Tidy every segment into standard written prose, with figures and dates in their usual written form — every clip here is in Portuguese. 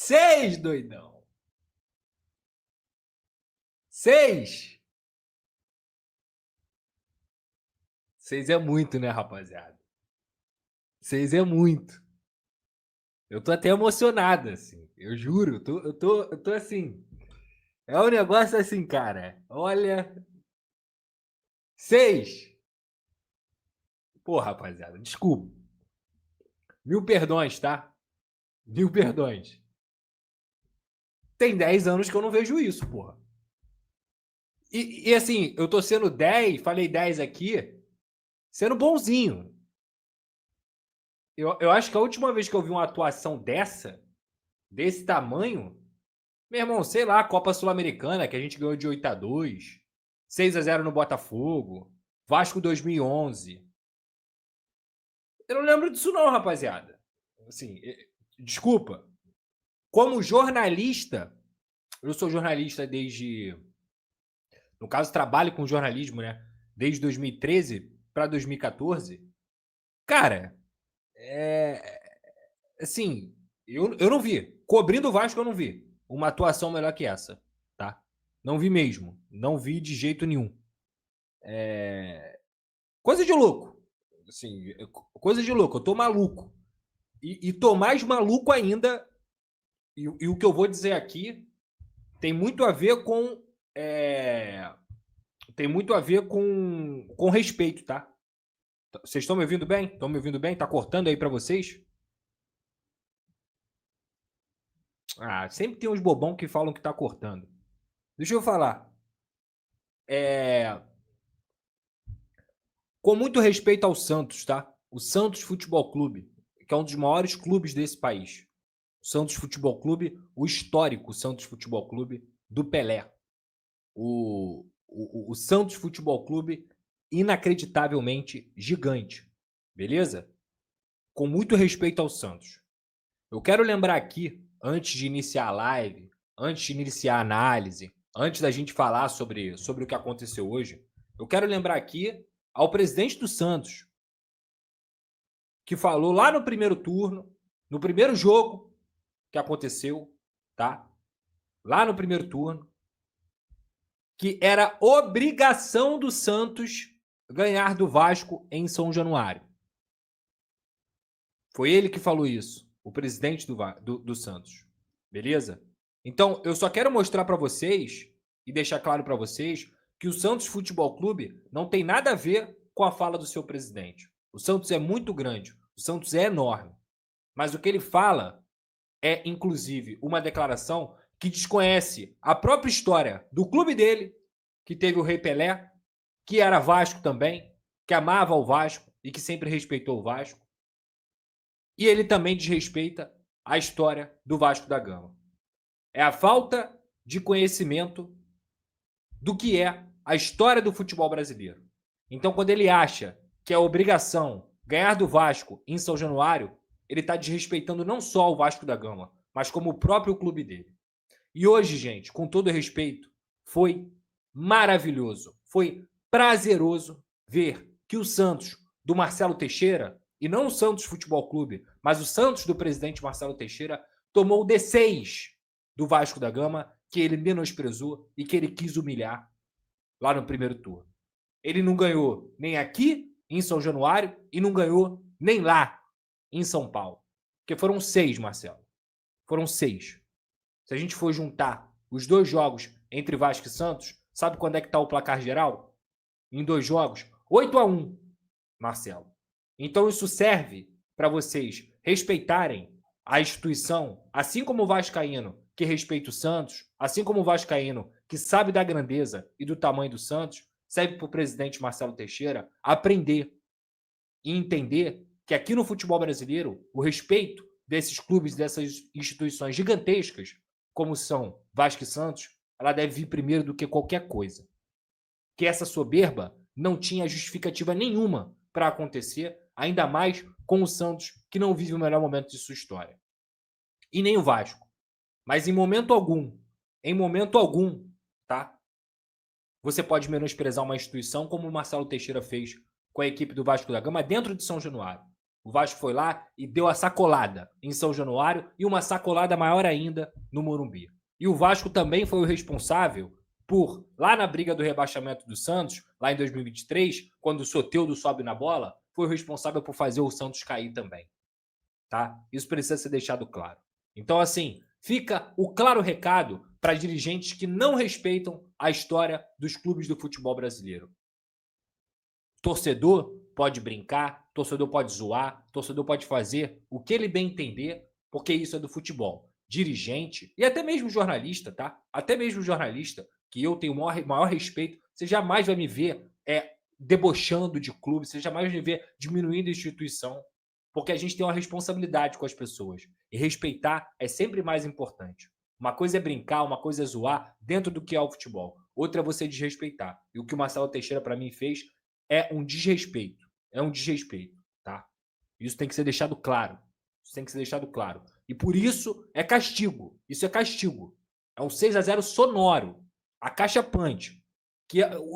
Seis, doidão. Seis. Seis é muito, né, rapaziada? Seis é muito. Eu tô até emocionado, assim. Eu juro, eu tô assim. É um negócio assim, cara. Olha. Seis. Pô, rapaziada, desculpa. Mil perdões, tá? Mil perdões. Tem 10 anos que eu não vejo isso, porra. E assim, eu tô sendo 10, falei 10 aqui, sendo bonzinho. Eu acho que a última vez que eu vi uma atuação desse tamanho, meu irmão, sei lá, Copa Sul-Americana, que a gente ganhou de 8-2, 6-0 no Botafogo, Vasco 2011. Eu não lembro disso não, rapaziada. Assim, desculpa. Como jornalista, eu sou jornalista desde, no caso, trabalho com jornalismo, né? Desde 2013 para 2014. Cara, assim, eu não vi. Cobrindo o Vasco, eu não vi uma atuação melhor que essa, tá? Não vi mesmo. Não vi de jeito nenhum. Coisa de louco. Assim, coisa de louco. Eu tô maluco. E tô mais maluco ainda. E o que eu vou dizer aqui tem muito a ver com. Tem muito a ver com respeito, tá? Vocês estão me ouvindo bem? Estão me ouvindo bem? Tá cortando aí para vocês? Ah, sempre tem uns bobão que falam que tá cortando. Deixa eu falar. É, com muito respeito ao Santos, tá? O Santos Futebol Clube, que é um dos maiores clubes desse país. O Santos Futebol Clube, o histórico Santos Futebol Clube do Pelé. O Santos Futebol Clube, inacreditavelmente gigante. Beleza? Com muito respeito ao Santos. Eu quero lembrar aqui, antes de iniciar a live, antes de iniciar a análise, antes da gente falar sobre o que aconteceu hoje, eu quero lembrar aqui ao presidente do Santos, que falou lá no primeiro turno, no primeiro jogo que aconteceu, tá? Lá no primeiro turno, que era obrigação do Santos ganhar do Vasco em São Januário. Foi ele que falou isso, o presidente do Santos. Beleza? Então, eu só quero mostrar para vocês e deixar claro para vocês que o Santos Futebol Clube não tem nada a ver com a fala do seu presidente. O Santos é muito grande, o Santos é enorme. Mas o que ele fala é, inclusive, uma declaração que desconhece a própria história do clube dele, que teve o Rei Pelé, que era Vasco também, que amava o Vasco e que sempre respeitou o Vasco. E ele também desrespeita a história do Vasco da Gama. É a falta de conhecimento do que é a história do futebol brasileiro. Então, quando ele acha que é obrigação ganhar do Vasco em São Januário, ele está desrespeitando não só o Vasco da Gama, mas como o próprio clube dele. E hoje, gente, com todo respeito, foi maravilhoso, foi prazeroso ver que o Santos do Marcelo Teixeira, e não o Santos Futebol Clube, mas o Santos do presidente Marcelo Teixeira, tomou o D6 do Vasco da Gama, que ele menosprezou e que ele quis humilhar lá no primeiro turno. Ele não ganhou nem aqui, em São Januário, e não ganhou nem lá, em São Paulo. Porque foram 6, Marcelo. Foram 6. Se a gente for juntar os dois jogos entre Vasco e Santos, sabe quando é que está o placar geral? Em 2 jogos? 8-1, Marcelo. Então isso serve para vocês respeitarem a instituição, assim como o vascaíno que respeita o Santos, assim como o vascaíno que sabe da grandeza e do tamanho do Santos, serve para o presidente Marcelo Teixeira aprender e entender que aqui no futebol brasileiro, o respeito desses clubes, dessas instituições gigantescas, como são Vasco e Santos, ela deve vir primeiro do que qualquer coisa. Que essa soberba não tinha justificativa nenhuma para acontecer, ainda mais com o Santos, que não vive o melhor momento de sua história. E nem o Vasco. Mas em momento algum, tá? Você pode menosprezar uma instituição como o Marcelo Teixeira fez com a equipe do Vasco da Gama dentro de São Januário. O Vasco foi lá e deu a sacolada em São Januário e uma sacolada maior ainda no Morumbi. E o Vasco também foi o responsável por, lá na briga do rebaixamento do Santos, lá em 2023, quando o Soteldo sobe na bola, foi o responsável por fazer o Santos cair também. Tá? Isso precisa ser deixado claro. Então, assim, fica o claro recado para dirigentes que não respeitam a história dos clubes do futebol brasileiro. Torcedor pode brincar, torcedor pode zoar, torcedor pode fazer o que ele bem entender, porque isso é do futebol. Dirigente e até mesmo jornalista, tá? Até mesmo jornalista, que eu tenho o maior respeito, você jamais vai me ver debochando de clube, você jamais vai me ver diminuindo a instituição, porque a gente tem uma responsabilidade com as pessoas. E respeitar é sempre mais importante. Uma coisa é brincar, uma coisa é zoar dentro do que é o futebol. Outra é você desrespeitar. E o que o Marcelo Teixeira, para mim, fez é um desrespeito. É um desrespeito, tá? Isso tem que ser deixado claro. Isso tem que ser deixado claro. E por isso é castigo. Isso é castigo. É um 6-0 sonoro. Acachapante.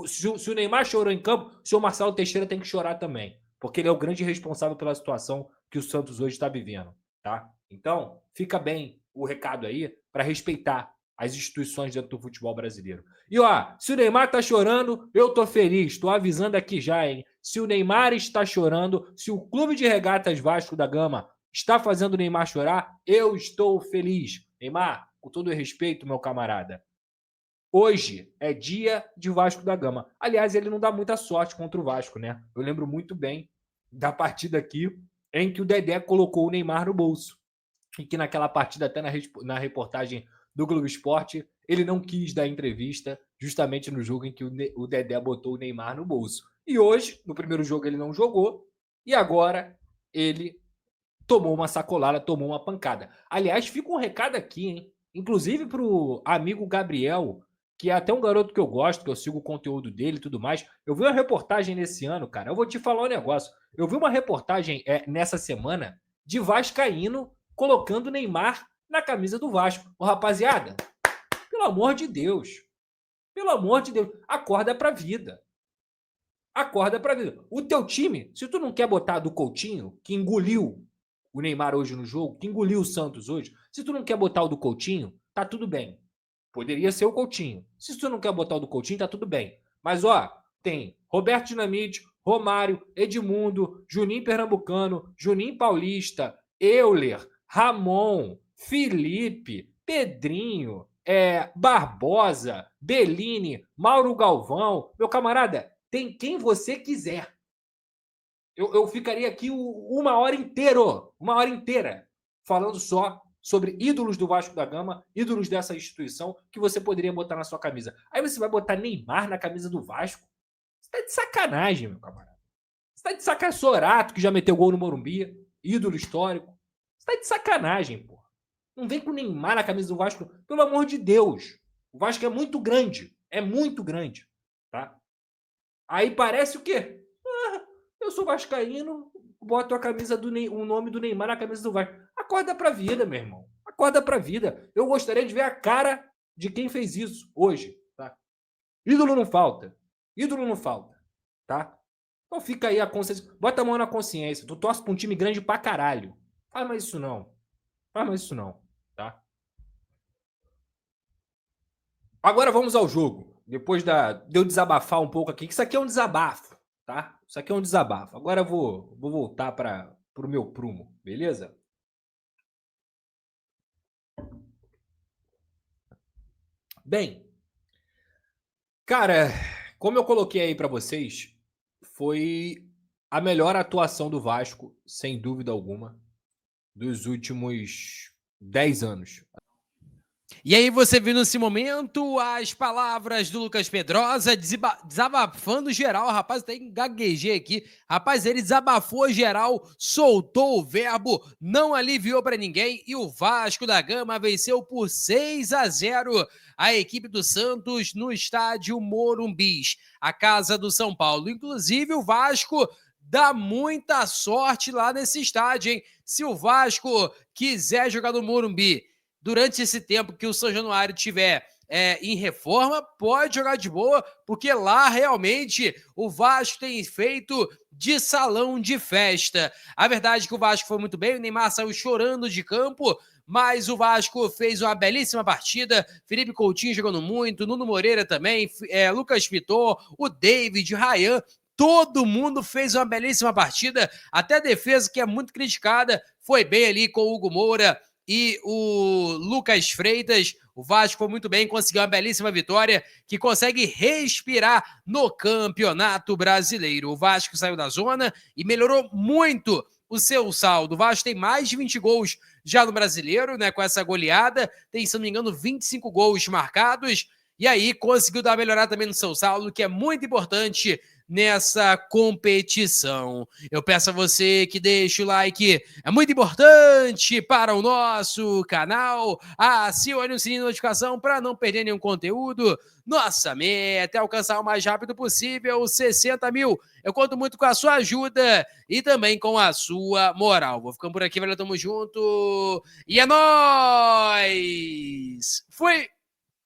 Se o Neymar chorou em campo, o senhor Marcelo Teixeira tem que chorar também. Porque ele é o grande responsável pela situação que o Santos hoje está vivendo, tá? Então, fica bem o recado aí para respeitar as instituições dentro do futebol brasileiro. E ó, se o Neymar tá chorando, eu tô feliz. Tô avisando aqui já, hein? Se o Neymar está chorando, se o Clube de Regatas Vasco da Gama está fazendo o Neymar chorar, eu estou feliz. Neymar, com todo respeito, meu camarada, hoje é dia de Vasco da Gama. Aliás, ele não dá muita sorte contra o Vasco, né? Eu lembro muito bem da partida aqui em que o Dedé colocou o Neymar no bolso. E que naquela partida, até na reportagem do Globo Esporte, ele não quis dar entrevista justamente no jogo em que o Dedé botou o Neymar no bolso. E hoje, no primeiro jogo, ele não jogou e agora ele tomou uma sacolada, tomou uma pancada. Aliás, fica um recado aqui, hein? Inclusive pro amigo Gabriel, que é até um garoto que eu gosto, que eu sigo o conteúdo dele e tudo mais. Eu vi uma reportagem nesse ano, cara. Eu vou te falar um negócio. Eu vi uma reportagem nessa semana de vascaíno colocando Neymar na camisa do Vasco. Ô, rapaziada, pelo amor de Deus. Pelo amor de Deus. Acorda pra vida. Acorda pra vida. O teu time, se tu não quer botar do Coutinho, que engoliu o Neymar hoje no jogo, que engoliu o Santos hoje, se tu não quer botar o do Coutinho, tá tudo bem. Poderia ser o Coutinho. Se tu não quer botar o do Coutinho, tá tudo bem. Mas, ó, tem Roberto Dinamite, Romário, Edmundo, Juninho Pernambucano, Juninho Paulista, Euler, Ramon, Felipe, Pedrinho, Barbosa, Bellini, Mauro Galvão. Meu camarada, tem quem você quiser. Eu ficaria aqui uma hora inteira, falando só sobre ídolos do Vasco da Gama, ídolos dessa instituição que você poderia botar na sua camisa. Aí você vai botar Neymar na camisa do Vasco? Você tá de sacanagem, meu camarada. Você tá de sacanagem. Sorato, que já meteu gol no Morumbi, ídolo histórico. Você tá de sacanagem, pô. Não vem com Neymar na camisa do Vasco, pelo amor de Deus. O Vasco é muito grande, tá? Aí parece o quê? Eu sou vascaíno, boto a camisa o nome do Neymar na camisa do Vasco. Acorda pra vida, meu irmão. Acorda pra vida. Eu gostaria de ver a cara de quem fez isso hoje, tá? Ídolo não falta. Ídolo não falta, tá? Então fica aí a consciência. Bota a mão na consciência. Tu torce pra um time grande pra caralho. Faz mais isso não. Faz mais isso não, tá? Agora vamos ao jogo. Depois de eu desabafar um pouco aqui, que isso aqui é um desabafo, tá? Isso aqui é um desabafo. Agora eu vou voltar para o meu prumo, beleza? Bem, cara, como eu coloquei aí para vocês, foi a melhor atuação do Vasco, sem dúvida alguma, dos últimos 10 anos. E aí você viu nesse momento as palavras do Lucas Pedrosa desabafando geral, rapaz, até gaguejei aqui, rapaz, ele desabafou geral, soltou o verbo, não aliviou para ninguém e o Vasco da Gama venceu por 6-0 a equipe do Santos no estádio Morumbis, a casa do São Paulo. Inclusive o Vasco dá muita sorte lá nesse estádio, hein? Se o Vasco quiser jogar no Morumbi durante esse tempo que o São Januário tiver em reforma, pode jogar de boa, porque lá realmente o Vasco tem feito de salão de festa. A verdade é que o Vasco foi muito bem, o Neymar saiu chorando de campo, mas o Vasco fez uma belíssima partida. Felipe Coutinho jogando muito, Nuno Moreira também, Lucas Piton, o David, Ryan. Todo mundo fez uma belíssima partida. Até a defesa, que é muito criticada, foi bem ali com o Hugo Moura e o Lucas Freitas. O Vasco foi muito bem, conseguiu uma belíssima vitória que consegue respirar no Campeonato Brasileiro. O Vasco saiu da zona e melhorou muito o seu saldo. O Vasco tem mais de 20 gols já no Brasileiro, né, com essa goleada. Tem, se não me engano, 25 gols marcados. E aí conseguiu dar uma melhorada também no seu saldo, que é muito importante nessa competição. Eu peço a você que deixe o like, é muito importante para o nosso canal. Acione o sininho de notificação para não perder nenhum conteúdo. Nossa meta é alcançar o mais rápido possível os 60 mil. Eu conto muito com a sua ajuda e também com a sua moral. Vou ficando por aqui, valeu, tamo junto. E é nóis! Fui!